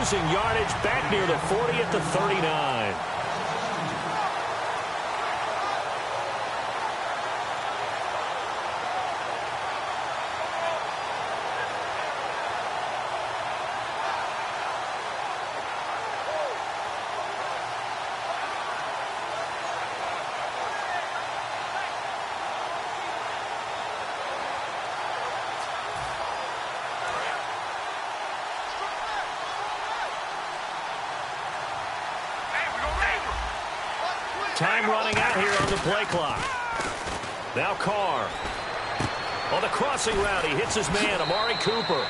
losing yardage back near the 40 at the 39. Time running out here on the play clock. Now Carr. On the crossing route, he hits his man, Amari Cooper.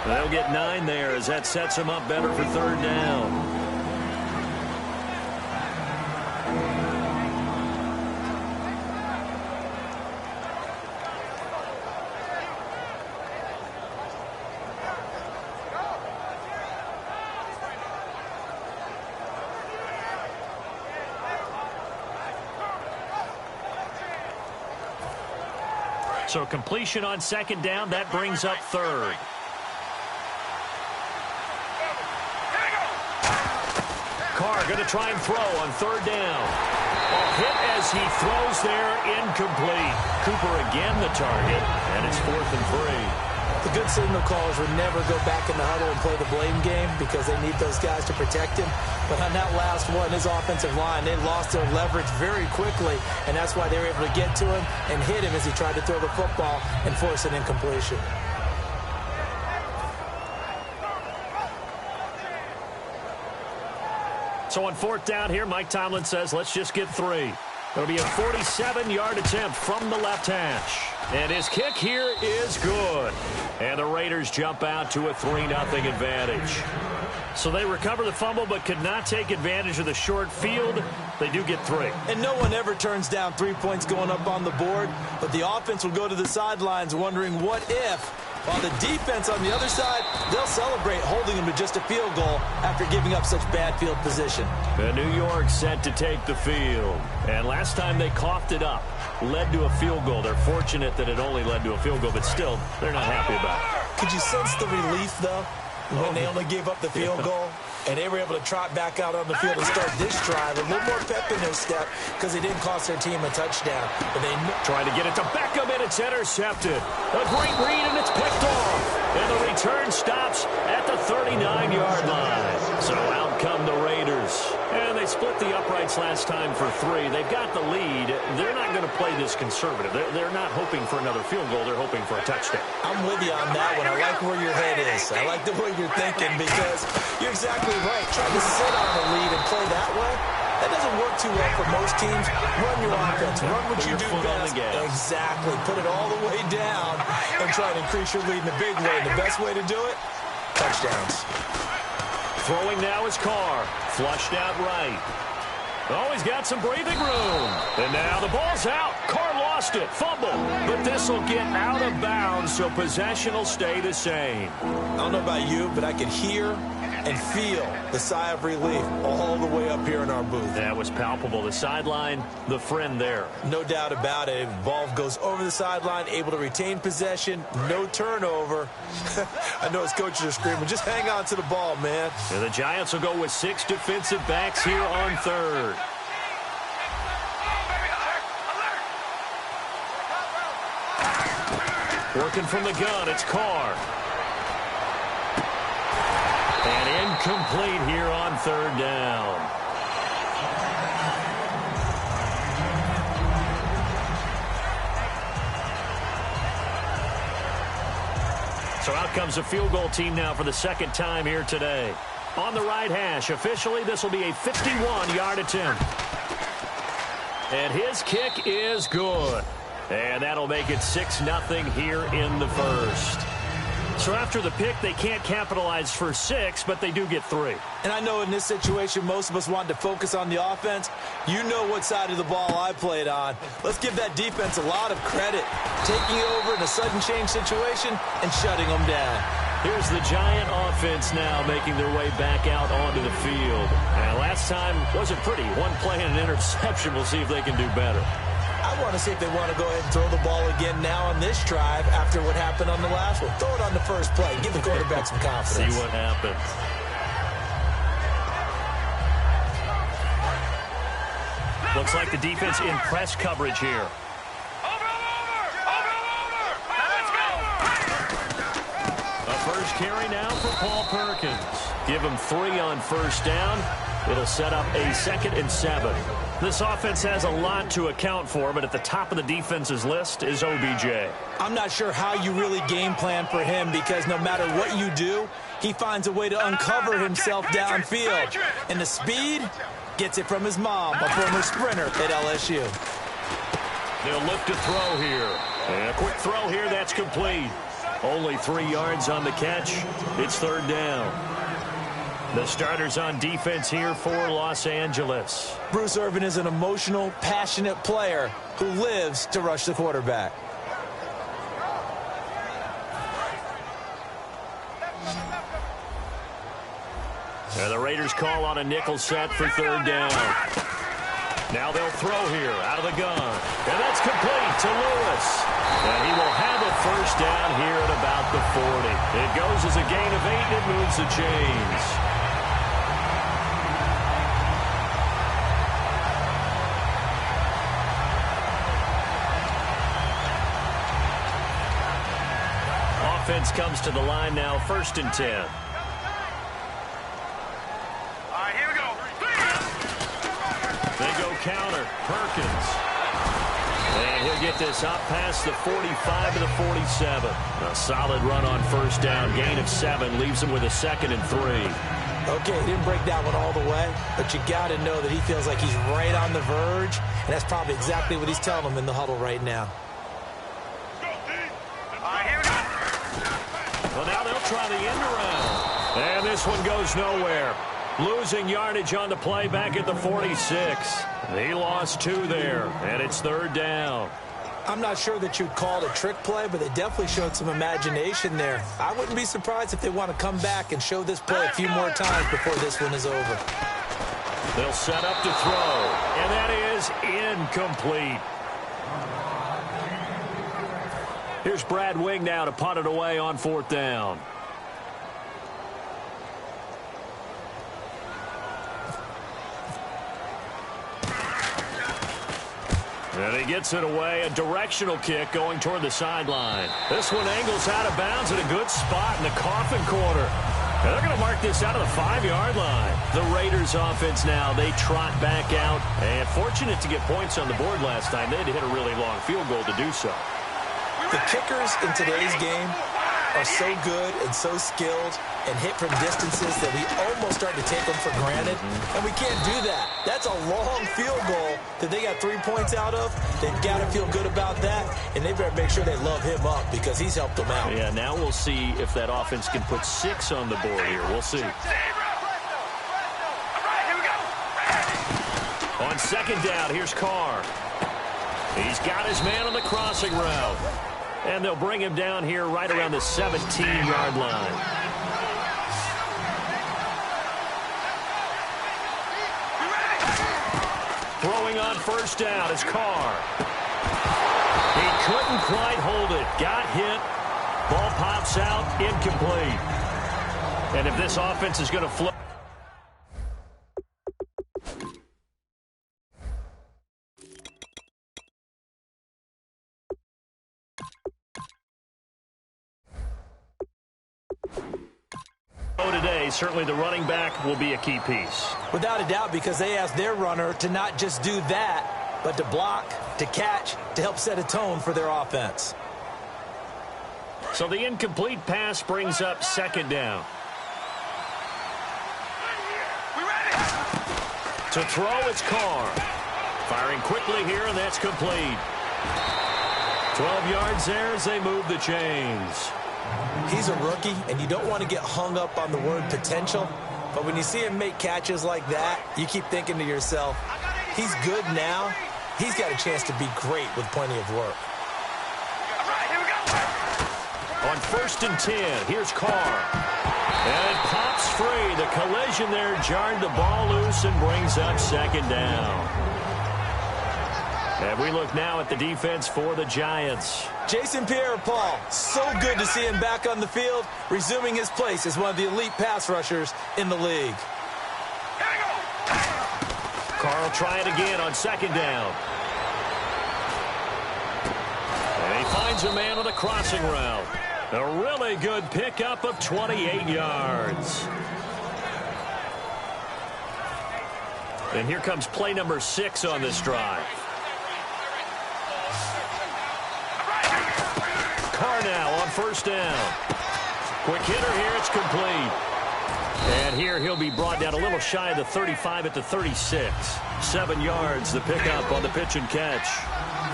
They'll get 9 there as that sets him up better for third down. So completion on second down, that brings up third. Carr going to try and throw on third down. A hit as he throws there, incomplete. Cooper again the target, and it's 4th and 3. The good signal callers would never go back in the huddle and play the blame game because they need those guys to protect him. But on that last one, his offensive line, they lost their leverage very quickly, and that's why they were able to get to him and hit him as he tried to throw the football and force an incompletion. So on 4th down here, Mike Tomlin says, let's just get 3. It'll be a 47-yard attempt from the left hash. And his kick here is good. And the Raiders jump out to a 3-0 advantage. So they recover the fumble but could not take advantage of the short field. They do get 3. And no one ever turns down 3 points going up on the board. But the offense will go to the sidelines wondering what if. While the defense on the other side, they'll celebrate holding them to just a field goal after giving up such bad field position. And New York set to take the field. And last time they coughed it up, led to a field goal. They're fortunate that it only led to a field goal, but still, they're not happy about it. Could you sense the relief, though, when they only gave up the field goal? And they were able to trot back out on the field and start this drive. A little more pep in their step because they didn't cost their team a touchdown. But they trying to get it to Beckham, and it's intercepted. A great read, and it's picked off. And the return stops at the 39-yard line. So out come the Raiders. And they split the uprights last time for 3. They've got the lead. They're not going to play this conservative. They're not hoping for another field goal. They're hoping for a touchdown. I'm with you on that one. I like where your head is. I like the way you're thinking because you're exactly right. Trying to sit on the lead and play that way, that doesn't work too well for most teams. Run your offense. Run what you do best. Exactly. Put it all the way down and try to increase your lead in a big way. And the best way to do it, touchdowns. Throwing now is Carr. Flushed out right. Oh, he's got some breathing room. And now the ball's out. Carr lost it. Fumble. But this will get out of bounds, so possession will stay the same. I don't know about you, but I can hear and feel the sigh of relief all the way up here in our booth. That was palpable. The sideline, the friend there. No doubt about it. Ball goes over the sideline, able to retain possession, no turnover. I know his coaches are screaming, just hang on to the ball, man. And the Giants will go with 6 defensive backs here on third. Working from the gun, it's Carr. And incomplete here on third down. So out comes a field goal team now for the second time here today. On the right hash, officially this will be a 51-yard attempt. And his kick is good. And that'll make it 6-0 here in the first. So after the pick, they can't capitalize for 6, but they do get 3. And I know in this situation, most of us want to focus on the offense. You know what side of the ball I played on. Let's give that defense a lot of credit. Taking over in a sudden change situation and shutting them down. Here's the Giant offense now making their way back out onto the field. And last time wasn't pretty. One play and an interception. We'll see if they can do better. I want to see if they want to go ahead and throw the ball again now on this drive after what happened on the last one. Throw it on the first play. Give the quarterback some confidence. See what happens. Looks like the defense in press coverage here. A first carry now for Paul Perkins. Give him 3 on first down. It'll set up a 2nd and 7. This offense has a lot to account for, but at the top of the defense's list is OBJ. I'm not sure how you really game plan for him because no matter what you do, he finds a way to uncover himself downfield. And the speed gets it from his mom, a former sprinter at LSU. They'll look to throw here. And a quick throw here, that's complete. Only 3 yards on the catch. It's 3rd down. The starters on defense here for Los Angeles. Bruce Irvin is an emotional, passionate player who lives to rush the quarterback. And the Raiders call on a nickel set for 3rd down. Now they'll throw here out of the gun. And that's complete to Lewis. And he will have a first down here at about the 40. It goes as a gain of 8 and it moves the chains. Offense comes to the line now, 1st and 10. All right, here we go. They go counter. Perkins. And he'll get this up past the 45 to the 47. A solid run on first down. Gain of 7 leaves him with a 2nd and 3. Okay, he didn't break that one all the way, but you got to know that he feels like he's right on the verge, and that's probably exactly what he's telling them in the huddle right now. Well, now they'll try the end around. And this one goes nowhere. Losing yardage on the play back at the 46. He lost 2 there, and it's 3rd down. I'm not sure that you'd call it a trick play, but they definitely showed some imagination there. I wouldn't be surprised if they want to come back and show this play a few more times before this one is over. They'll set up to throw, and that is incomplete. Here's Brad Wing now to punt it away on 4th down. And he gets it away, a directional kick going toward the sideline. This one angles out of bounds at a good spot in the coffin corner. And they're going to mark this out of the 5-yard line. The Raiders offense now, they trot back out. And fortunate to get points on the board last time. They had to hit a really long field goal to do so. The kickers in today's game are so good and so skilled and hit from distances that we almost start to take them for granted, and we can't do that. That's a long field goal that they got 3 points out of. They've got to feel good about that, and they better make sure they love him up because he's helped them out. Yeah, now we'll see if that offense can put 6 on the board here. We'll see. On 2nd down, here's Carr. He's got his man on the crossing route. And they'll bring him down here right around the 17-yard line. Throwing on first down is Carr. He couldn't quite hold it. Got hit. Ball pops out. Incomplete. And if this offense is going to flip. Today, certainly the running back will be a key piece. Without a doubt, because they asked their runner to not just do that, but to block, to catch, to help set a tone for their offense. So the incomplete pass brings up 2nd down. To throw, it's Carr. Firing quickly here, and that's complete. 12 yards there as they move the chains. He's a rookie, and you don't want to get hung up on the word potential. But when you see him make catches like that, you keep thinking to yourself, he's good now. He's got a chance to be great with plenty of work. On 1st and 10, here's Carr. And it pops free. The collision there jarred the ball loose and brings up 2nd down. And we look now at the defense for the Giants. Jason Pierre-Paul, so good to see him back on the field, resuming his place as one of the elite pass rushers in the league. Carr will try it again on second down. And he finds a man on a crossing route. A really good pickup of 28 yards. And here comes play number 6 on this drive. Carr now on first down. Quick hitter here, it's complete. And here he'll be brought down a little shy of the 35 at the 36. 7 yards, the pickup on the pitch and catch.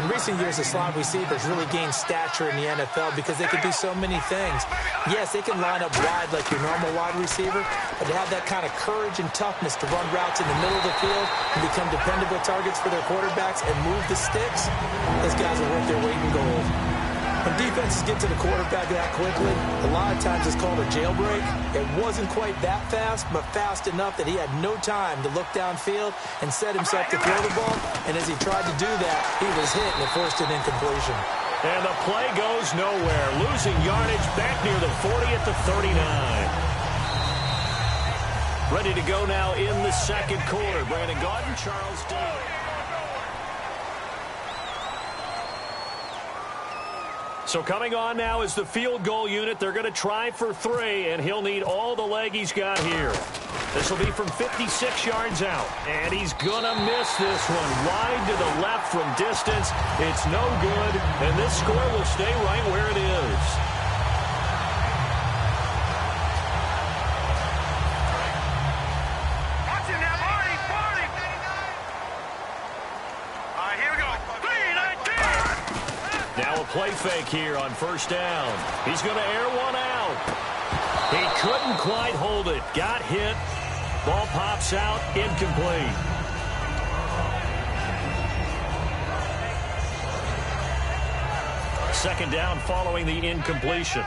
In recent years, the slot receivers really gained stature in the NFL because they can do so many things. Yes, they can line up wide like your normal wide receiver, but to have that kind of courage and toughness to run routes in the middle of the field and become dependable targets for their quarterbacks and move the sticks, those guys are worth their weight in gold. When defenses get to the quarterback that quickly, a lot of times it's called a jailbreak. It wasn't quite that fast, but fast enough that he had no time to look downfield and set himself to throw the ball. And as he tried to do that, he was hit and it forced an incompletion. And the play goes nowhere, losing yardage back near the 40 at the 39. Ready to go now in the second quarter. Brandon Gaudin, Charles Daly. So coming on now is the field goal unit. They're going to try for 3, and he'll need all the leg he's got here. This will be from 56 yards out, and he's going to miss this one. Wide to the left from distance. It's no good, and this score will stay right where it is. Play fake here on first down. He's going to air one out. He couldn't quite hold it. Got hit. Ball pops out. Incomplete. Second down following the incompletion.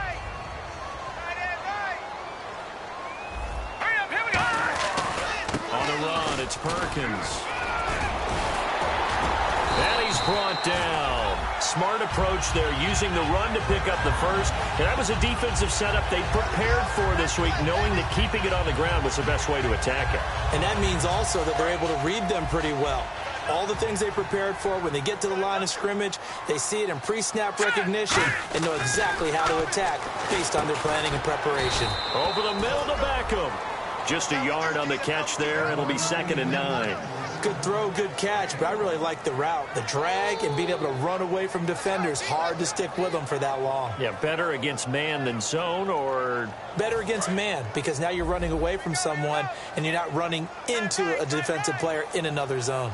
On the run, it's Perkins. And he's brought down. Smart approach there, using the run to pick up the first. And that was a defensive setup they prepared for this week, knowing that keeping it on the ground was the best way to attack it. And that means also that they're able to read them pretty well. All the things they prepared for, when they get to the line of scrimmage, they see it in pre-snap recognition and know exactly how to attack based on their planning and preparation. Over the middle to Beckham. Just a yard on the catch there. It'll be 2nd and 9. Good throw, good catch, but I really like the route. The drag and being able to run away from defenders. Hard to stick with them for that long. Yeah, better against man than zone, or? Better against man, because now you're running away from someone and you're not running into a defensive player in another zone.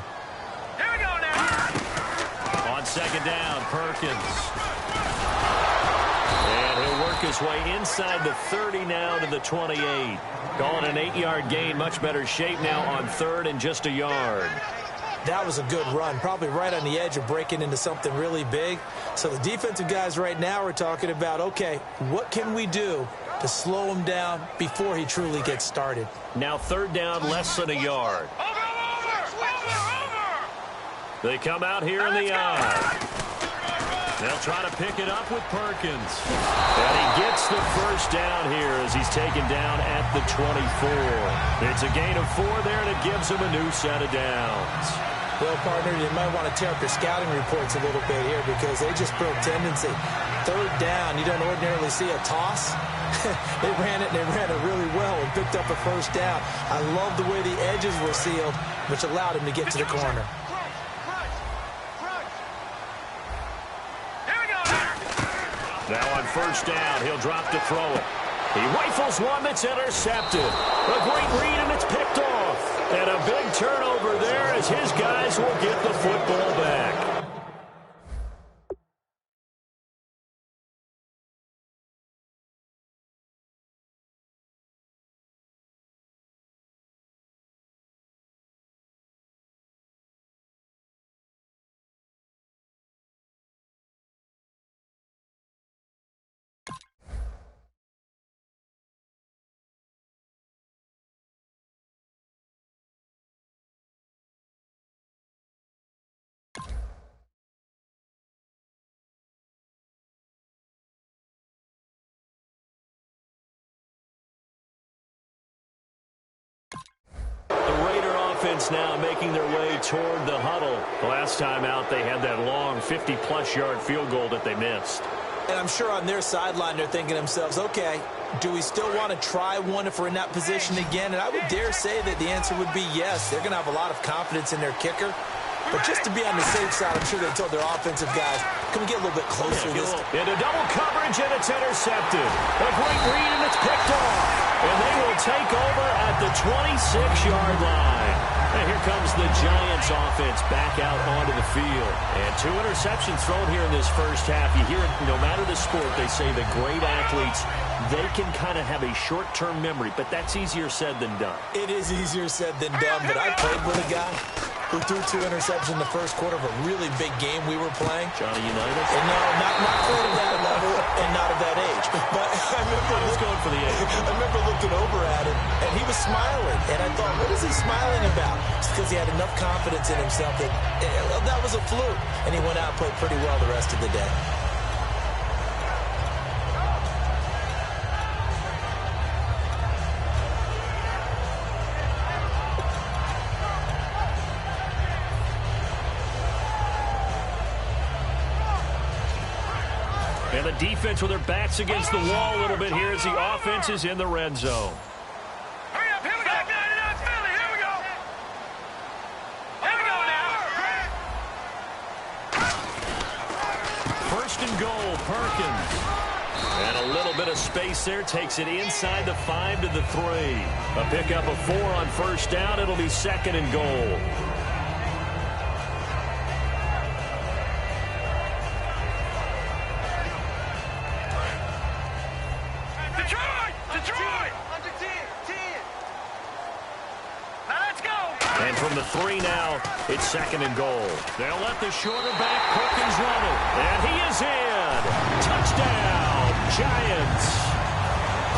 Here we go now. On second down, Perkins. And he'll work his way inside the 30 now to the 28. Calling an 8-yard gain, much better shape now on 3rd and just a yard. That was a good run, probably right on the edge of breaking into something really big. So the defensive guys right now are talking about, okay, what can we do to slow him down before he truly gets started? Now 3rd down, less than a yard. They come out here in the eye. They'll try to pick it up with Perkins. And he gets the first down here as he's taken down at the 24. It's a gain of 4 there, and it gives him a new set of downs. Well, partner, you might want to tear up your scouting reports a little bit here because they just broke tendency. 3rd down, you don't ordinarily see a toss. They ran it really well and picked up a first down. I love the way the edges were sealed, which allowed him to get to the corner. Now on first down, he'll drop to throw it. He rifles one that's intercepted. A great read, and it's picked off. And a big turnover there as his guys will get the football back. offense now making their way toward the huddle. The last time out, they had that long 50-plus yard field goal that they missed. And I'm sure on their sideline they're thinking to themselves, okay, do we still want to try one if we're in that position again? And I would dare say that the answer would be yes. They're going to have a lot of confidence in their kicker. But just to be on the safe side, I'm sure they told their offensive guys, can we get a little bit closer this time? Into double coverage, and it's intercepted. A great read, and it's picked off. And they will take over at the 26-yard line. And here comes the Giants offense back out onto the field. And 2 interceptions thrown here in this first half. You hear it, no matter the sport, they say the great athletes, they can kind of have a short-term memory, but that's easier said than done. It is easier said than done, but I played with a guy who threw 2 interceptions in the first quarter of a really big game we were playing. Johnny Unitas? And no, not quite of that level and not of that age. But I remember looking over at him, and he was smiling. And I thought, what is he smiling about? It's because he had enough confidence in himself that that was a fluke. And he went out and played pretty well the rest of the day. And the defense with their backs against the wall a little bit here as the offense is in the red zone. Hurry up, here we go. Here we go. Here we go now. First and goal, Perkins. And a little bit of space there, takes it inside the 5 to the 3. A pickup of 4 on first down. It'll be 2nd and goal. And from the 3 now, it's 2nd and goal. They'll let the shorter back Perkins run it. And he is in. Touchdown, Giants.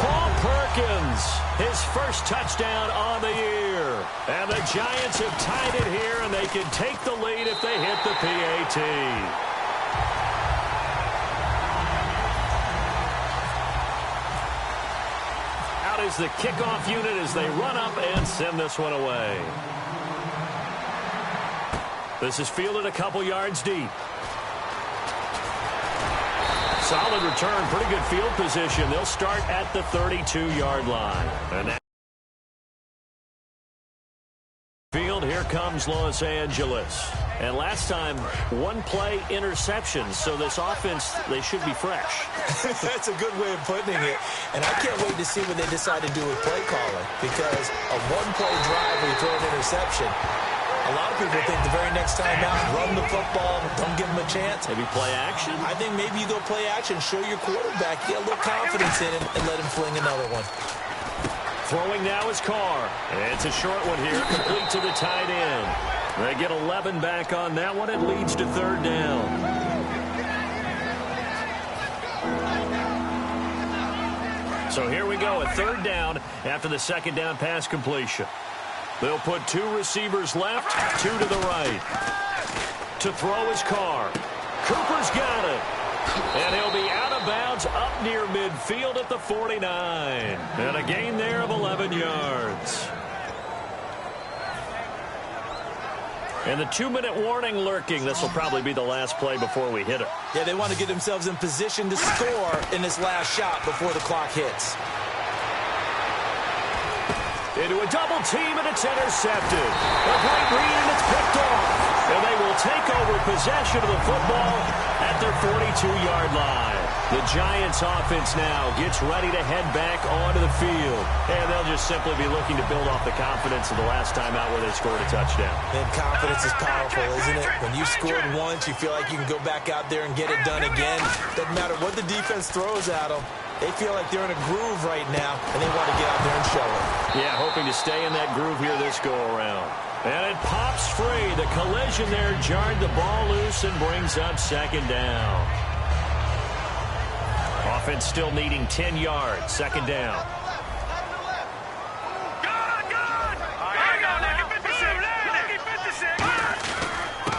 Paul Perkins, his first touchdown on the year. And the Giants have tied it here, and they can take the lead if they hit the PAT. Out is the kickoff unit as they run up and send this one away. This is fielded a couple yards deep. Solid return, pretty good field position. They'll start at the 32-yard line. And that field, here comes Los Angeles. And last time, 1-play interception. So this offense, they should be fresh. That's a good way of putting it. And I can't wait to see what they decide to do with play calling. Because a 1-play drive where you throw an interception, a lot of people think the very next time out, run the football, don't give them a chance. Maybe play action? I think maybe you go play action, show your quarterback, get a little confidence in him, and let him fling another one. Throwing now is Carr. It's a short one here, complete to the tight end. They get 11 back on that one. It leads to 3rd down. So here we go, a 3rd down after the 2nd down pass completion. They'll put 2 receivers left, 2 to the right. To throw is Carr. Cooper's got it. And he'll be out of bounds up near midfield at the 49. And a gain there of 11 yards. And the 2-minute warning lurking. This will probably be the last play before we hit it. Yeah, they want to get themselves in position to score in this last shot before the clock hits. Into a double team, and it's intercepted. A great read, and it's picked off. And they will take over possession of the football at their 42-yard line. The Giants offense now gets ready to head back onto the field. And they'll just simply be looking to build off the confidence of the last time out where they scored a touchdown. And confidence is powerful, isn't it? When you scored once, you feel like you can go back out there and get it done again. Doesn't matter what the defense throws at them. They feel like they're in a groove right now, and they want to get out there and show it. Yeah, hoping to stay in that groove here this go-around. And it pops free. The collision there jarred the ball loose and brings up 2nd down. Offense still needing 10 yards. 2nd down.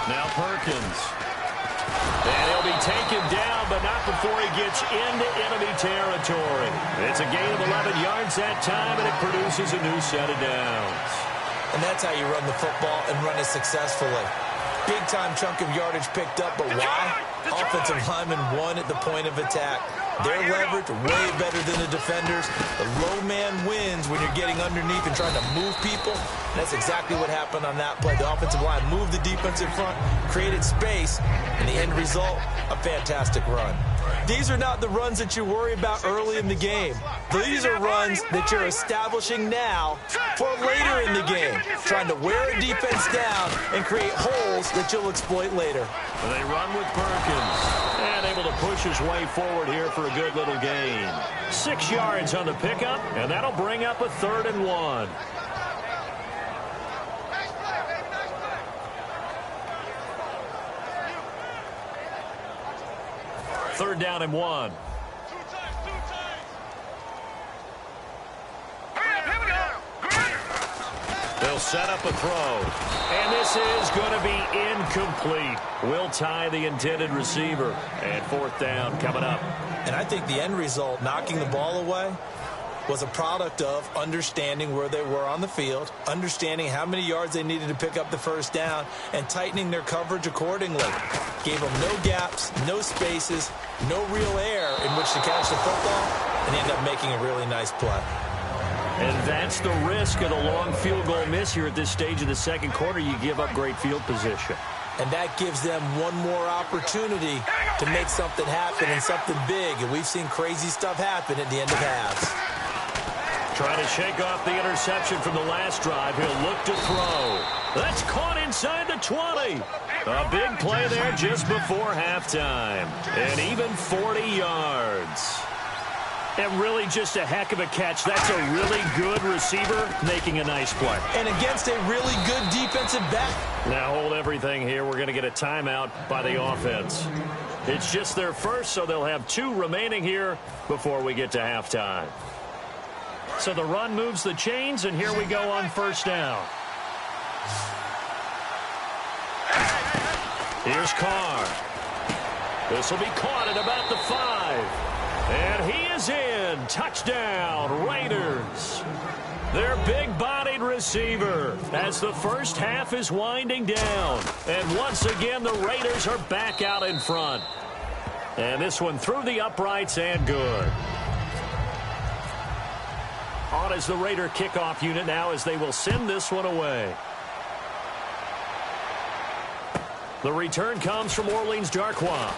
Now Perkins. And he'll be taken down, but not before he gets into enemy territory. It's a gain of 11 yards that time, and it produces a new set of downs. And that's how you run the football and run it successfully. Big-time chunk of yardage picked up, but why? Offensive linemen won at the point of attack. Their leverage way better than the defenders. The low man wins when you're getting underneath and trying to move people. And that's exactly what happened on that play. The offensive line moved the defensive front, created space, and the end result, a fantastic run. These are not the runs that you worry about early in the game. These are runs that you're establishing now for later in the game, trying to wear a defense down and create holes that you'll exploit later. They run with Perkins, and able to push his way forward here for a good little gain. 6 yards on the pickup, and that'll bring up a 3rd and 1. Third down and 1. They'll set up a throw. And this is going to be incomplete. Will tie the intended receiver. And 4th down coming up. And I think the end result, knocking the ball away, was a product of understanding where they were on the field, understanding how many yards they needed to pick up the 1st down, and tightening their coverage accordingly. Gave them no gaps, no spaces, no real air in which to catch the football, and end up making a really nice play. And that's the risk of the long field goal miss here at this stage of the 2nd quarter. You give up great field position. And that gives them one more opportunity to make something happen and something big. And we've seen crazy stuff happen at the end of halves. Trying to shake off the interception from the last drive. He'll look to throw. That's caught inside the 20. A big play there just before halftime. And even 40 yards. And really just a heck of a catch. That's a really good receiver making a nice play. And against a really good defensive back. Now hold everything here. We're going to get a timeout by the offense. It's just their first, so they'll have 2 remaining here before we get to halftime. So the run moves the chains, and here we go on 1st down. Here's Carr. This will be caught at about the 5. And he is in. Touchdown, Raiders. Their big-bodied receiver as the first half is winding down. And once again, the Raiders are back out in front. And this one through the uprights and good. On is the Raider kickoff unit now as they will send this one away. The return comes from Orleans Darkwa.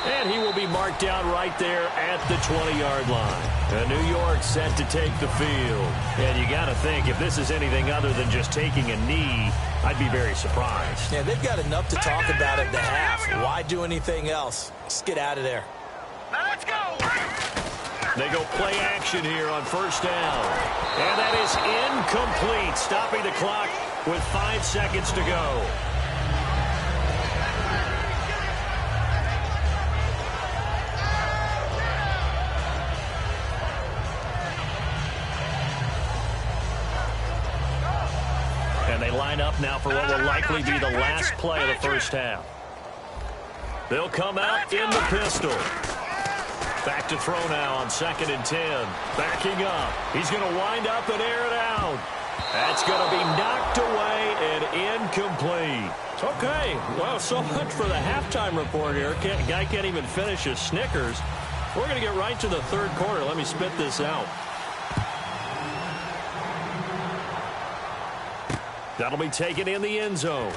And he will be marked down right there at the 20-yard line. And New York set to take the field. And you got to think, if this is anything other than just taking a knee, I'd be very surprised. Yeah, they've got enough to talk about at the half. Why do anything else? Just get out of there. Now let's go. They go play action here on 1st down. And that is incomplete, stopping the clock with 5 seconds to go. And they line up now for what will likely be the last play of the 1st half. They'll come out in the pistol. Back to throw now on 2nd and 10. Backing up. He's going to wind up and air it out. That's going to be knocked away and incomplete. Okay, well, so much for the halftime report here. Guy can't even finish his Snickers. We're going to get right to the 3rd quarter. Let me spit this out. That'll be taken in the end zone.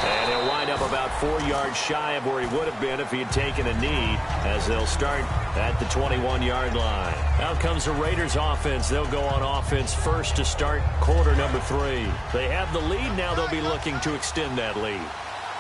And he'll wind up about 4 yards shy of where he would have been if he had taken a knee, as they'll start at the 21-yard line. Out comes the Raiders offense. They'll go on offense first to start quarter number 3. They have the lead now. They'll be looking to extend that lead.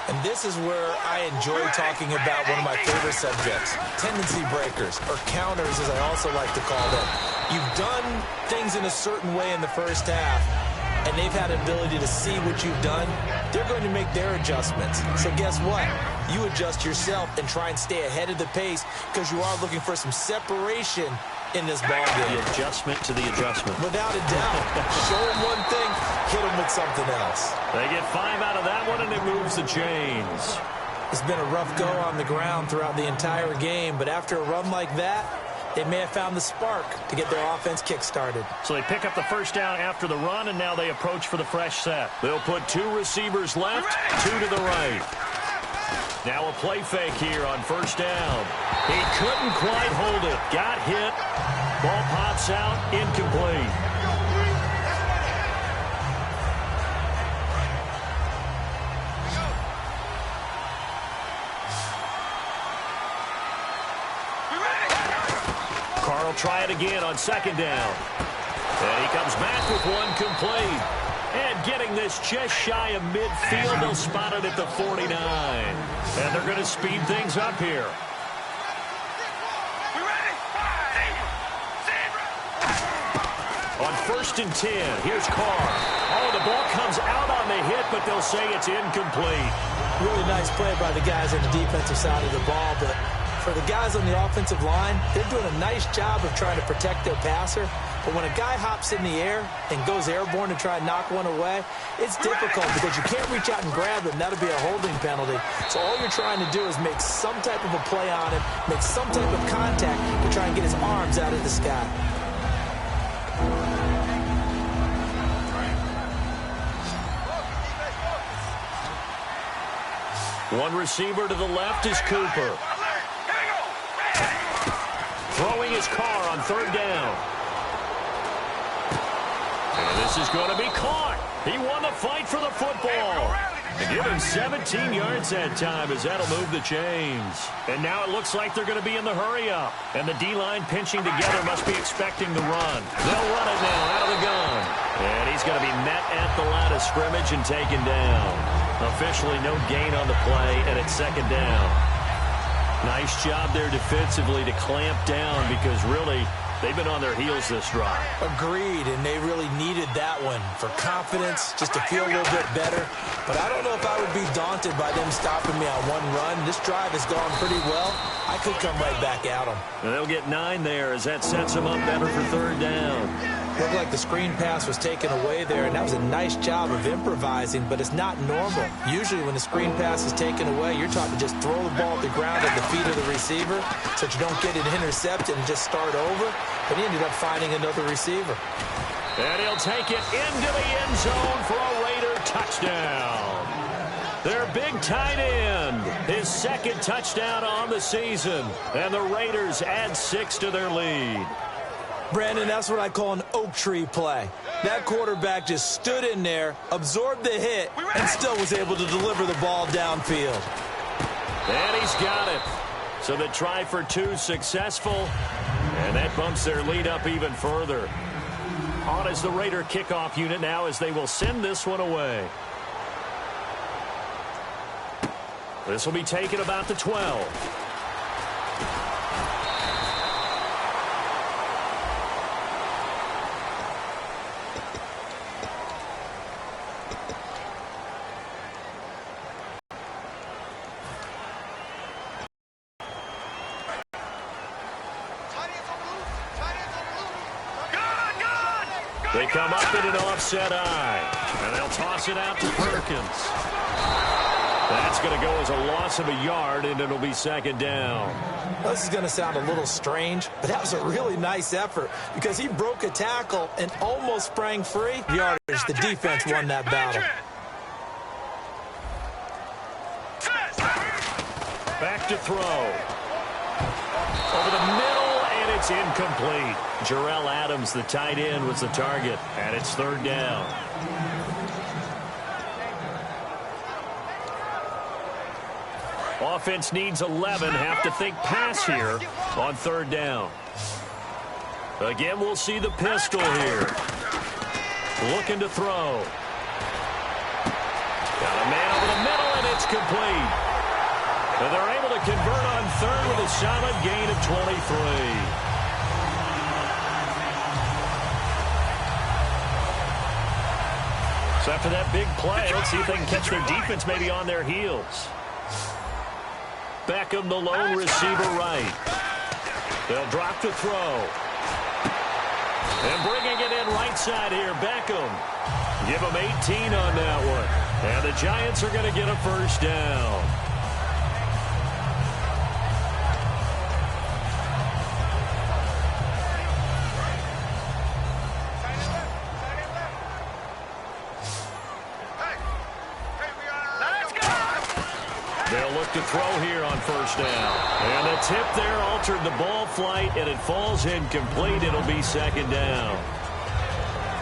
And this is where I enjoy talking about one of my favorite subjects, tendency breakers, or counters as I also like to call them. You've done things in a certain way in the 1st half, and they've had an ability to see what you've done. They're going to make their adjustments. So guess what? You adjust yourself and try and stay ahead of the pace because you are looking for some separation in this ballgame. The adjustment to the adjustment. Without a doubt. Show them one thing, hit them with something else. They get 5 out of that one, and it moves the chains. It's been a rough go on the ground throughout the entire game, but after a run like that, They may have found the spark to get their offense kick-started. So they pick up the first down after the run, and now they approach for the fresh set. They'll put 2 receivers left, 2 to the right. Now a play fake here on first down. He couldn't quite hold it. Got hit. Ball pops out, incomplete. Carr will try it again on second down. And he comes back with one complete. And getting this just shy of midfield, they'll spot it at the 49. And they're going to speed things up here. On first and 10, here's Carr. Oh, the ball comes out on the hit, but they'll say it's incomplete. Really nice play by the guys on the defensive side of the ball, but for the guys on the offensive line, they're doing a nice job of trying to protect their passer. But when a guy hops in the air and goes airborne to try and knock one away, it's difficult because you can't reach out and grab him. That'll be a holding penalty. So all you're trying to do is make some type of a play on him, make some type of contact to try and get his arms out of the sky. One receiver to the left is Cooper. Throwing his Carr on third down. And this is going to be caught. He won the fight for the football. And give him 17 yards that time as that'll move the chains. And now it looks like they're going to be in the hurry-up. And the D-line pinching together must be expecting the run. They'll run it now out of the gun. And he's going to be met at the line of scrimmage and taken down. Officially no gain on the play, and it's second down. Nice job there defensively to clamp down because really they've been on their heels this drive. Agreed, and they really needed that one for confidence, just to feel a little bit better. But I don't know if I would be daunted by them stopping me on one run. This drive has gone pretty well. I could come right back at them. And they'll get 9 there as that sets them up better for third down. Looked like the screen pass was taken away there, and that was a nice job of improvising, but it's not normal. Usually when the screen pass is taken away, you're taught to just throw the ball at the ground at the feet of the receiver so that you don't get it intercepted and just start over. But he ended up finding another receiver. And he'll take it into the end zone for a Raider touchdown. Their big tight end, his second touchdown on the season. And the Raiders add 6 to their lead. Brandon, that's what I call an oak tree play. That quarterback just stood in there, absorbed the hit, and still was able to deliver the ball downfield. And he's got it. So the try for 2 successful, and that bumps their lead up even further. On is the Raider kickoff unit now as they will send this one away. This will be taken about the 12. They come up in an offset eye, and they'll toss it out to Perkins. That's going to go as a loss of a yard, and it'll be second down. Well, this is going to sound a little strange, but that was a really nice effort because he broke a tackle and almost sprang free. Yardage, the defense won that battle. Back to throw. Over the middle, and it's incomplete. Jarrell Adams, the tight end, was the target, and it's third down. Offense needs 11. Have to think pass here on third down. Again, we'll see the pistol here. Looking to throw. Got a man over the middle, and it's complete. And they're able to convert on third with a solid gain of 23. So after that big play, let's see if they can catch their defense maybe on their heels. Beckham, the lone receiver right. They'll drop to throw. And bringing it in right side here, Beckham. Give him 18 on that one. And the Giants are going to get a first down. They'll look to throw here on first down. And the tip there altered the ball flight, and it falls incomplete. It'll be second down.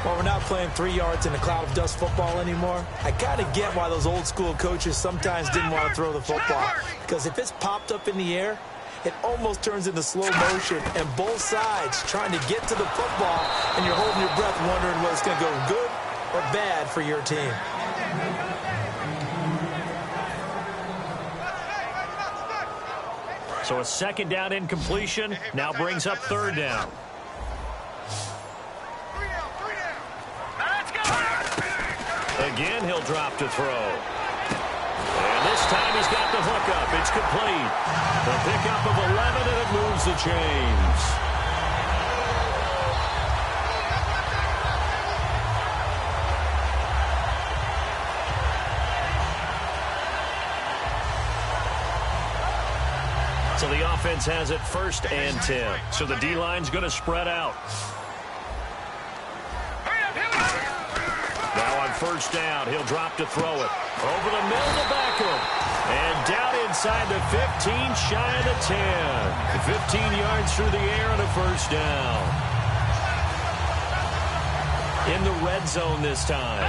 Well, we're not playing 3 yards in a cloud of dust football anymore. I kind of get why those old school coaches sometimes didn't want to throw the football. Because if it's popped up in the air, it almost turns into slow motion, and both sides trying to get to the football, and you're holding your breath wondering whether it's going to go good or bad for your team. So a second down incompletion now brings up third down. Again, he'll drop to throw. And this time he's got the hookup. It's complete. The pickup of 11, and it moves the chains. So the offense has it 1st and 10. So the D-line's going to spread out. Now on first down, he'll drop to throw it. Over the middle to Beckham. And down inside the 15, shy of the 10. 15 yards through the air and a first down. In the red zone this time.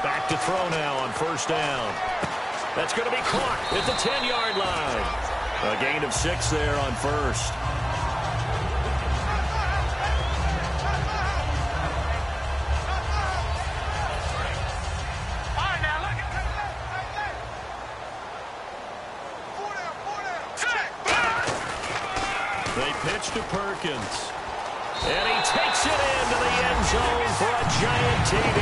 Back to throw now on first down. That's going to be caught at the 10-yard line. A gain of 6 there on first. They pitch to Perkins. And he takes it into the end zone for a giant TD.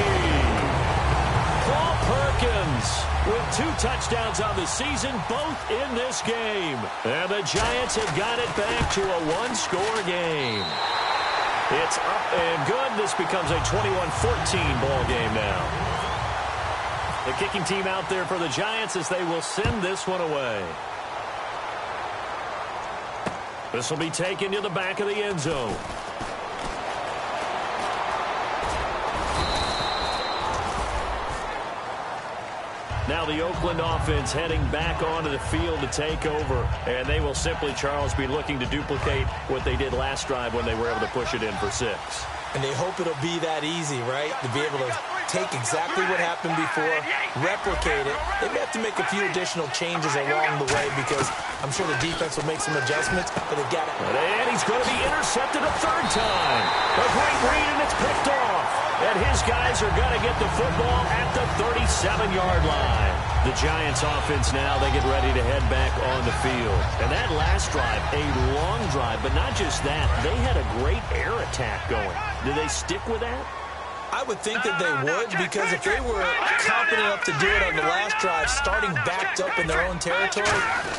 Paul Perkins with 2 touchdowns on the season, both in this game. And the Giants have got it back to a 1-score game. It's up and good. This becomes a 21-14 ball game now. The kicking team out there for the Giants as they will send this one away. This will be taken to the back of the end zone. Now the Oakland offense heading back onto the field to take over. And they will simply, Charles, be looking to duplicate what they did last drive when they were able to push it in for 6. And they hope it'll be that easy, right? To be able to take exactly what happened before, replicate it. They may have to make a few additional changes along the way because I'm sure the defense will make some adjustments, but they've got it. And he's going to be intercepted a 3rd time. A great read, and it's picked off. And his guys are going to get the football at the 37-yard line. The Giants offense now, they get ready to head back on the field. And that last drive, a long drive, but not just that. They had a great air attack going. Did they stick with that? I would think that they would, because if they were confident enough to do it on the last drive, starting backed up in their own territory,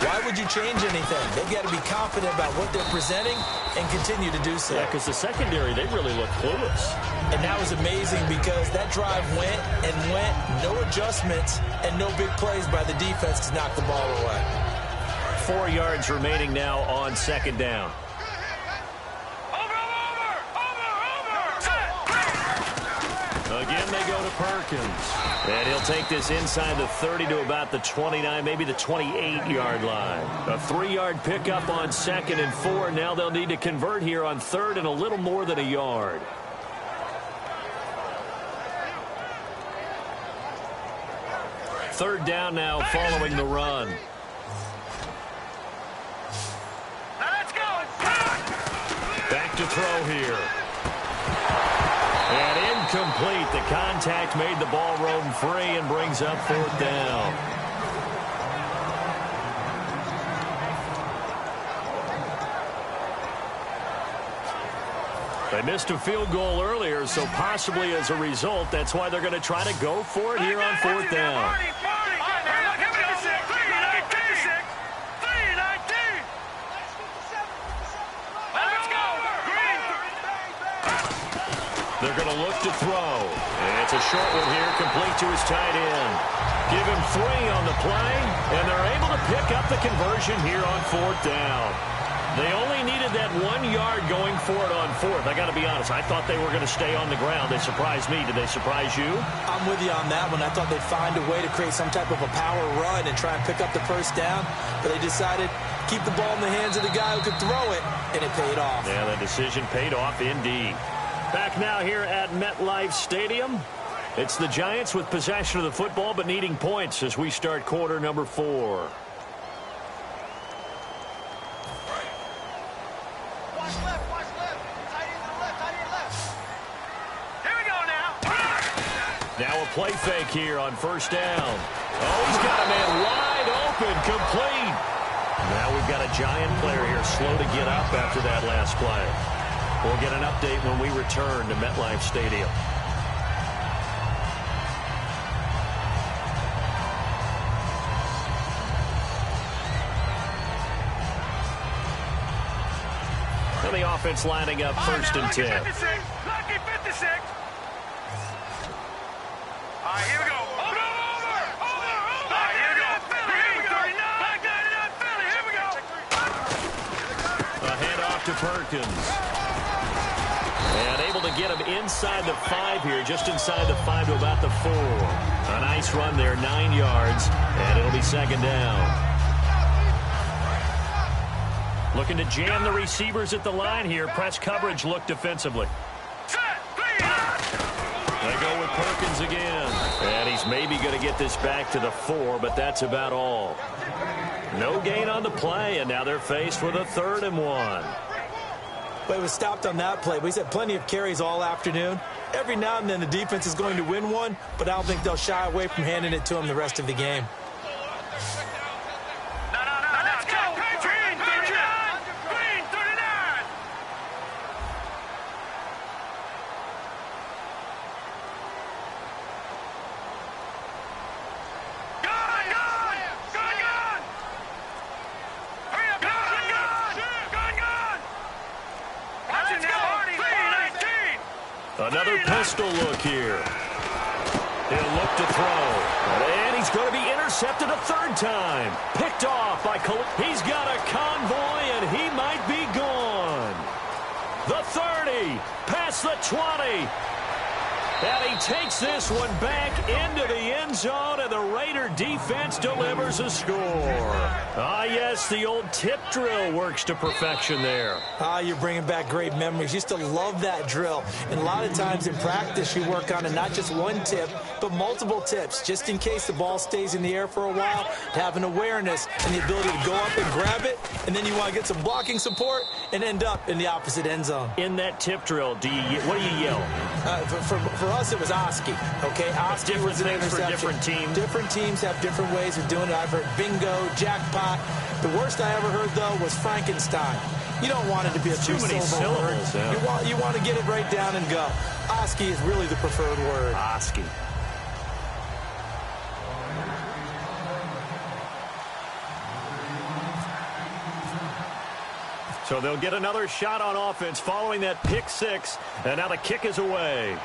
why would you change anything? They've got to be confident about what they're presenting and continue to do so. Yeah, because the secondary, they really look clueless. And that was amazing because that drive went and went, no adjustments, and no big plays by the defense to knock the ball away. 4 yards remaining now on 2nd down. Again, they go to Perkins. And he'll take this inside the 30 to about the 29, maybe the 28-yard line. A 3-yard pickup on 2nd and 4. Now they'll need to convert here on 3rd and a little more than a yard. Third down now following the run. Back to throw here. And incomplete. The contact made the ball roam free and brings up 4th down. They missed a field goal earlier, so possibly as a result, that's why they're going to try to go for it here on 4th down. They're going to look to throw. And it's a short one here, complete to his tight end. Give him 3 on the play, and they're able to pick up the conversion here on 4th down. They only needed that 1 yard going for it on fourth. I got to be honest. I thought they were going to stay on the ground. They surprised me. Did they surprise you? I'm with you on that one. I thought they'd find a way to create some type of a power run and try and pick up the first down. But they decided keep the ball in the hands of the guy who could throw it, and it paid off. Yeah, the decision paid off indeed. Back now here at MetLife Stadium. It's the Giants with possession of the football but needing points as we start quarter number 4. Now a play fake here on first down. Oh, he's got a man wide open, complete. Now we've got a Giant player here slow to get up after that last play. We'll get an update when we return to MetLife Stadium. And the offense lining up first and 10. Lucky 56. All right, here we go. Over. All right, here we go. Here we go. Back 99 Philly. Here we go. A handoff to Perkins. And able to get him inside the 5 here, just inside the 5 to about the 4. A nice run there, 9 yards, and it'll be second down. Looking to jam the receivers at the line here. Press coverage look defensively. They go with Perkins again. And he's maybe going to get this back to the 4, but that's about all. No gain on the play, and now they're faced with a 3rd and 1. But it was stopped on that play. He's had plenty of carries all afternoon. Every now and then the defense is going to win one, but I don't think they'll shy away from handing it to him the rest of the game. Another pistol look here. He'll look to throw. And he's going to be intercepted a 3rd time. Picked off by Cole. He's got a convoy, and he might be gone. The 30, past the 20. And he takes this one back into the end zone, and the Raider defense delivers a score. Ah, yes, the old tip drill works to perfection there. Ah, you're bringing back great memories. Used to love that drill. And a lot of times in practice, you work on it, not just one tip, but multiple tips, just in case the ball stays in the air for a while, to have an awareness and the ability to go up and grab it, and then you want to get some blocking support and end up in the opposite end zone. In that tip drill, what do you yell? For us, it was Oski. Okay, Oski was an interception. For different teams. Different teams have different ways of doing it. I've heard bingo, jackpot. The worst I ever heard, though, was Frankenstein. You don't want it to be a too many syllables. Yeah. You want to get it right down and go. Oski is really the preferred word. Oski. So they'll get another shot on offense following that pick 6, and now the kick is away.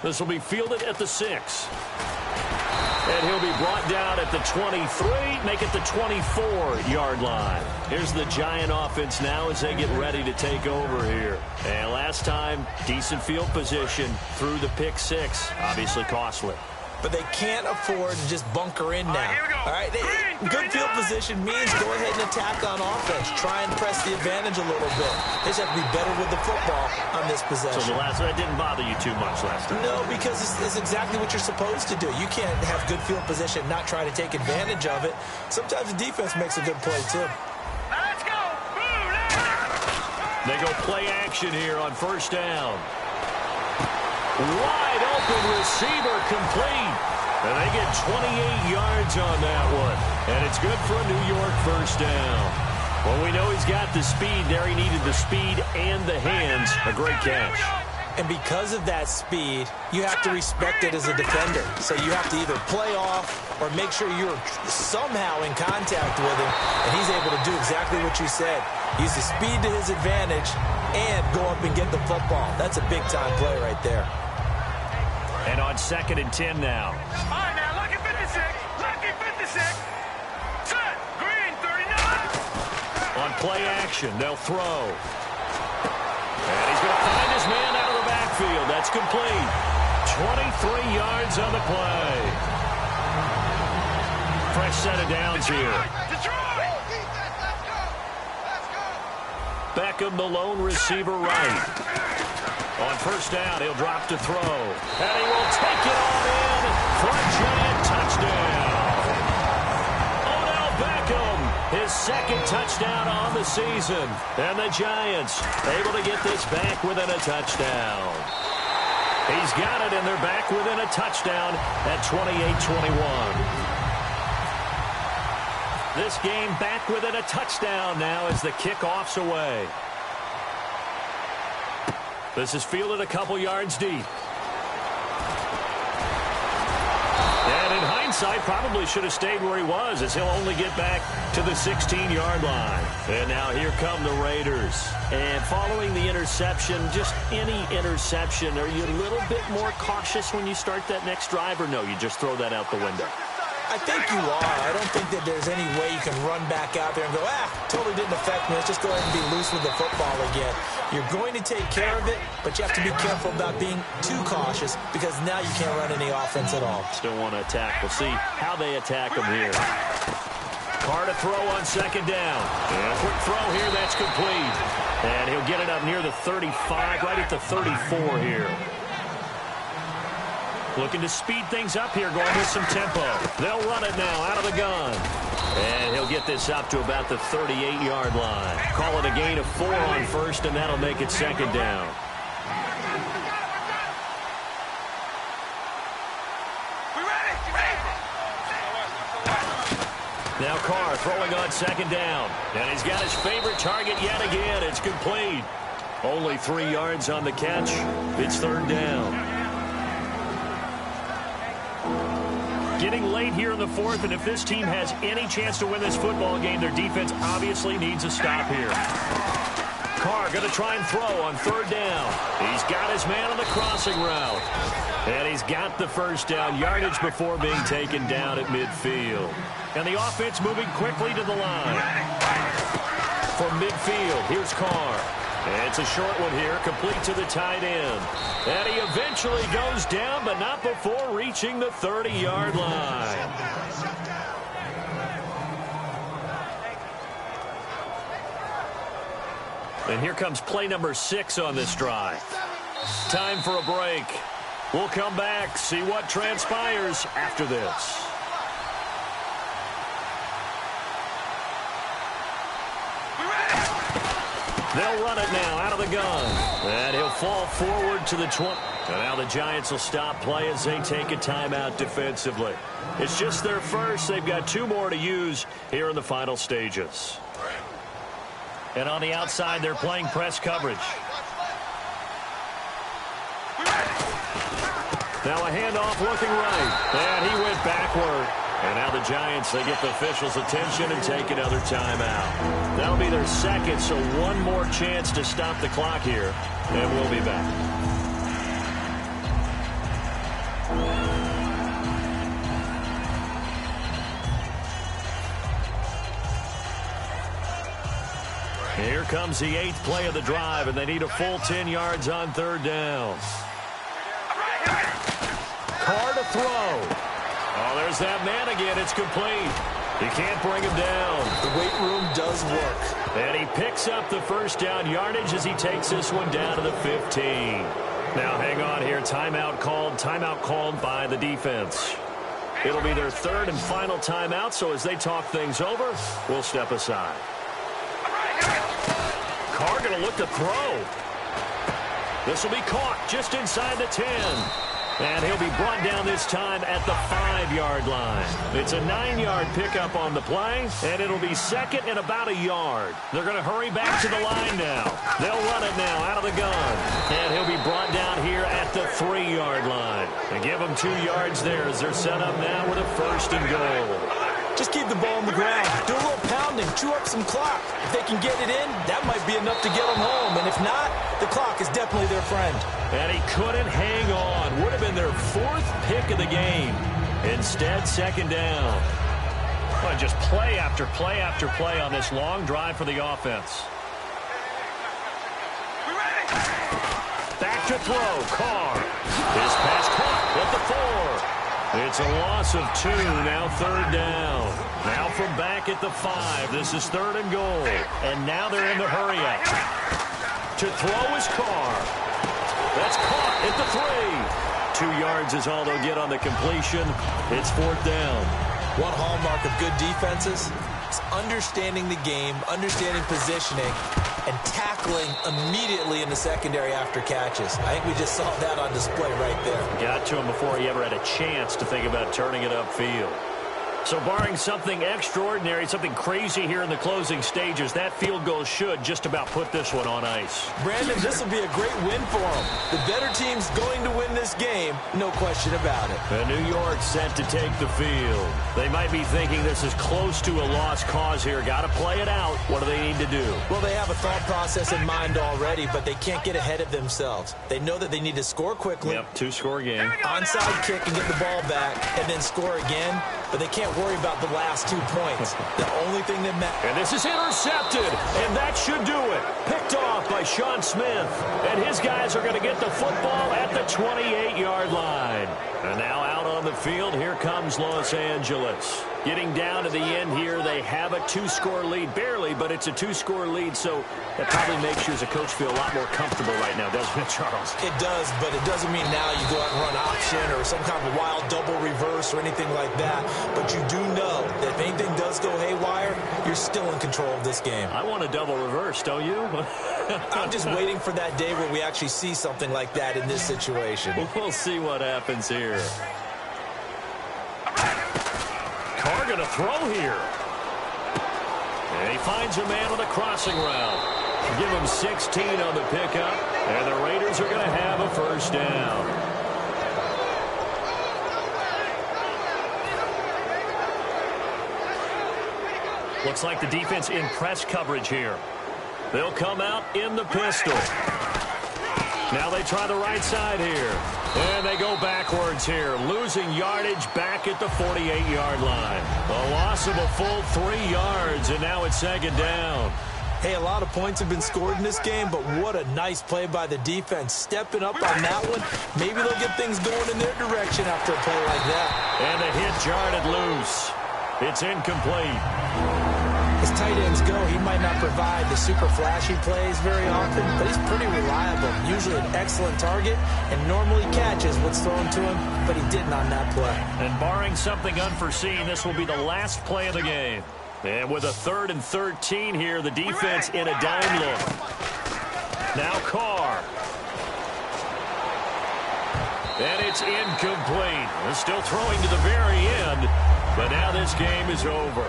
This will be fielded at the 6. And he'll be brought down at the 23, make it the 24-yard line. Here's the Giant offense now as they get ready to take over here. And last time, decent field position through the pick 6, obviously costly. But they can't afford to just bunker in now. All right, good field position means go ahead and attack on offense. Try and press the advantage a little bit. They just have to be better with the football on this possession. So that didn't bother you too much last time? No, because it's exactly what you're supposed to do. You can't have good field position and not try to take advantage of it. Sometimes the defense makes a good play, too. Let's go. They go play action here on first down. Wide open receiver complete. And they get 28 yards on that one. And it's good for a New York first down. Well, we know he's got the speed there. He needed the speed and the hands. A great catch. And because of that speed, you have to respect it as a defender. So you have to either play off or make sure you're somehow in contact with him. And he's able to do exactly what you said. Use the speed to his advantage and go up and get the football. That's a big-time play right there. And on 2nd and 10 now. All right, now, lucky 56. Lucky 56. Set. Green, 39. play action. They'll throw. And he's going to find his man out of the backfield. That's complete. 23 yards on the play. Fresh set of downs here. Beckham, the lone receiver right. On first down, he'll drop to throw. And he will take it all in for a giant touchdown. Odell Beckham, his second touchdown on the season. And the Giants able to get this back within a touchdown. He's got it, and they're back within a touchdown at 28-21. This game back within a touchdown now as the kickoff's away. This is fielded a couple yards deep. And in hindsight, probably should have stayed where he was, as he'll only get back to the 16-yard line. And now here come the Raiders. And following the interception, just any interception, are you a little bit more cautious when you start that next drive, or no, you just throw that out the window? I think you are. I don't think that there's any way you can run back out there and go, totally didn't affect me. Let's just go ahead and be loose with the football again. You're going to take care of it, but you have to be careful about being too cautious because now you can't run any offense at all. Still want to attack. We'll see how they attack them here. Carr to throw on second down. And a quick throw here, that's complete. And he'll get it up near the 35, right at the 34 here. Looking to speed things up here, going with some tempo. They'll run it now out of the gun. And he'll get this up to about the 38-yard line. Call it a gain of 4 on first, and that'll make it second down. Now Carr throwing on second down. And he's got his favorite target yet again. It's complete. Only 3 yards on the catch. It's third down. Getting late here in the fourth, and if this team has any chance to win this football game, their defense obviously needs a stop here. Carr going to try and throw on third down. He's got his man on the crossing route. And he's got the first down yardage before being taken down at midfield. And the offense moving quickly to the line. From midfield, here's Carr. And it's a short one here, complete to the tight end. And he eventually goes down, but not before reaching the 30-yard line. And here comes play number 6 on this drive. Time for a break. We'll come back, see what transpires after this. They'll run it now out of the gun. And he'll fall forward to the 20. And now the Giants will stop play as they take a timeout defensively. It's just their first. They've got 2 more to use here in the final stages. And on the outside, they're playing press coverage. Now a handoff looking right. And he went backward. And now the Giants, they get the officials' attention and take another timeout. That'll be their second, so one more chance to stop the clock here. And we'll be back. Here comes the 8th play of the drive, and they need a full 10 yards on third down. Carr to throw. Oh, there's that man again. It's complete. He can't bring him down. The weight room does work. And he picks up the first down yardage as he takes this one down to the 15. Now, hang on here. Timeout called by the defense. It'll be their third and final timeout, so as they talk things over, we'll step aside. Carr going to look to throw. This will be caught just inside the 10. And he'll be brought down this time at the 5-yard line. It's a 9-yard pickup on the play, and it'll be second and about a yard. They're going to hurry back to the line now. They'll run it now out of the gun. And he'll be brought down here at the 3-yard line. And give them 2 yards there as they're set up now with a first and goal. Just keep the ball on the ground. Do a little pounding. Chew up some clock. If they can get it in, that might be enough to get them home. And if not, the clock is definitely their friend. And he couldn't hang on. Would have been their 4th pick of the game. Instead, second down. Well, just play after play after play on this long drive for the offense. Back to throw. Carr. His pass caught at the 4. It's a loss of 2. Now third down. Now from back at the 5. This is third and goal. And now they're in the hurry-up. To throw is Carr. That's caught at the 3. 2 yards is all they'll get on the completion. It's fourth down. One hallmark of good defenses is understanding the game, understanding positioning, and tackling immediately in the secondary after catches. I think we just saw that on display right there. Got to him before he ever had a chance to think about turning it upfield. So barring something extraordinary, something crazy here in the closing stages, that field goal should just about put this one on ice. Brandon, this will be a great win for them. The better team's going to win this game, no question about it. And New York set to take the field. They might be thinking this is close to a lost cause here. Got to play it out. What do they need to do? Well, they have a thought process in mind already, but they can't get ahead of themselves. They know that they need to score quickly. Yep, 2-score game. Onside kick and get the ball back, and then score again. But they can't worry about the last 2 points. The only thing that matters. And this is intercepted, and that should do it. Picked off by Sean Smith. And his guys are going to get the football at the 28-yard line. And now out on the field, here comes Los Angeles. Getting down to the end here, they have a 2-score lead. Barely, but it's a 2-score lead, so that probably makes you as a coach feel a lot more comfortable right now, doesn't it, Charles? It does, but it doesn't mean now you go out and run option or some kind of a wild double reverse or anything like that. But you do know that if anything does go haywire, you're still in control of this game. I want a double reverse, don't you? I'm just waiting for that day where we actually see something like that in this situation. We'll see what happens here. Carr going to throw here. And he finds a man on the crossing route. Give him 16 on the pickup. And the Raiders are going to have a first down. Looks like the defense in press coverage here. They'll come out in the pistol. Now they try the right side here. And they go backwards here, losing yardage back at the 48-yard line. A loss of a full 3 yards, and now it's second down. Hey, a lot of points have been scored in this game, but what a nice play by the defense. Stepping up on that one, maybe they'll get things going in their direction after a play like that. And the hit jarred it loose. It's incomplete. As tight ends go, he might not provide the super flashy plays very often, but he's pretty reliable. Usually an excellent target and normally catches what's thrown to him, but he didn't on that play. And barring something unforeseen, this will be the last play of the game. And with a 3rd and 13 here, the defense in a dime look. Now Carr. And it's incomplete. They're still throwing to the very end, but now this game is over.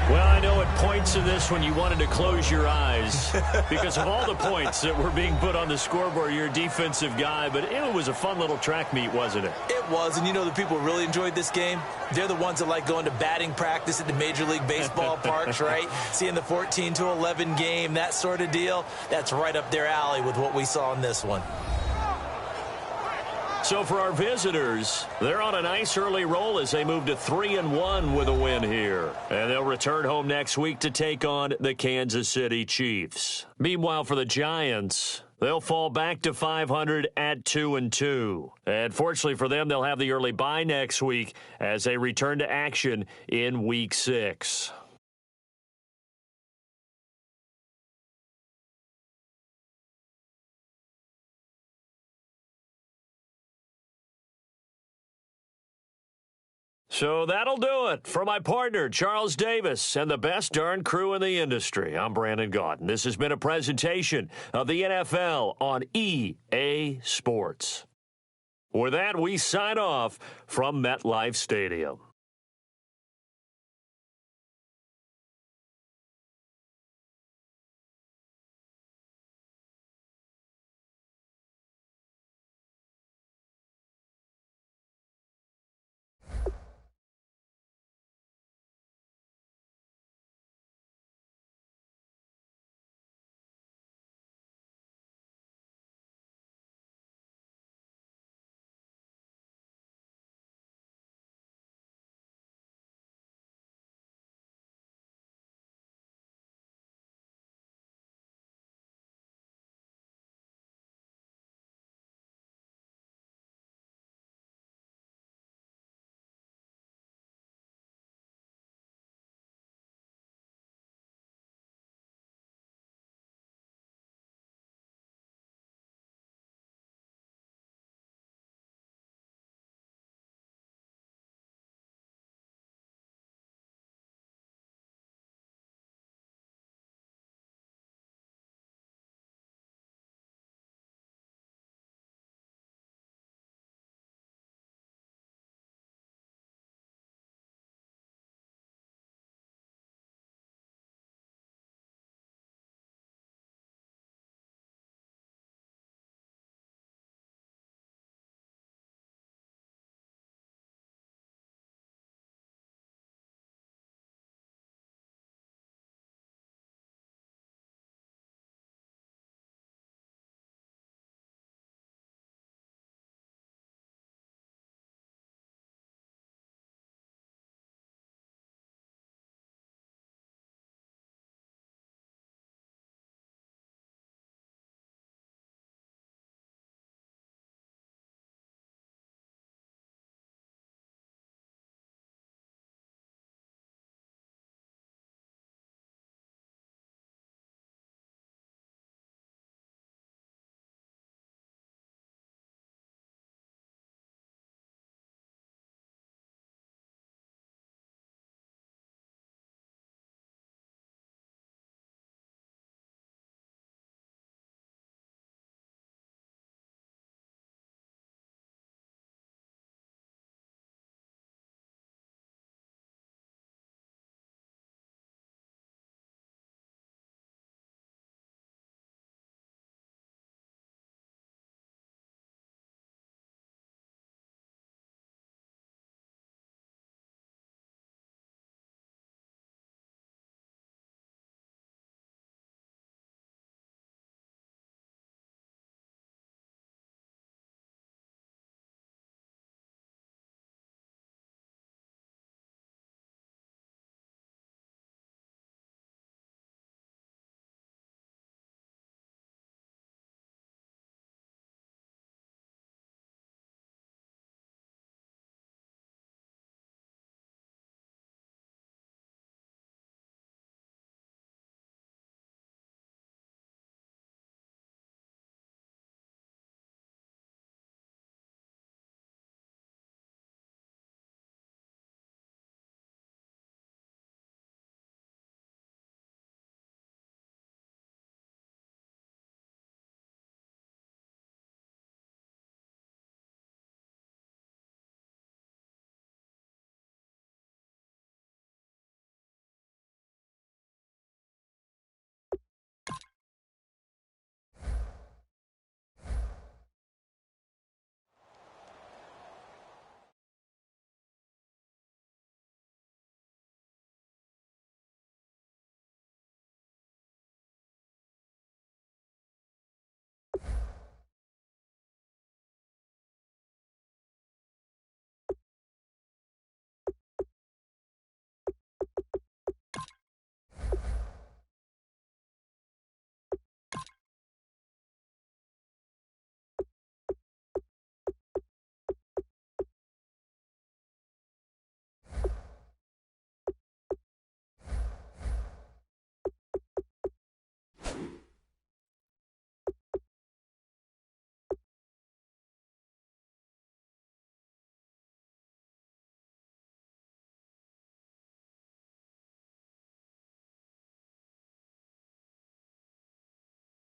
Well, I know at points in this when you wanted to close your eyes because of all the points that were being put on the scoreboard. You're a defensive guy, but it was a fun little track meet, wasn't it? It was, and you know the people who really enjoyed this game? They're the ones that like going to batting practice at the Major League Baseball parks, right? Seeing the 14-11 game, that sort of deal. That's right up their alley with what we saw in this one. So for our visitors, they're on a nice early roll as they move to 3-1 with a win here. And they'll return home next week to take on the Kansas City Chiefs. Meanwhile, for the Giants, they'll fall back to 500 at 2-2. And fortunately for them, they'll have the early bye next week as they return to action in Week 6. So that'll do it. For my partner, Charles Davis, and the best darn crew in the industry, I'm Brandon Gaudin. This has been a presentation of the NFL on EA Sports. With that, we sign off from MetLife Stadium.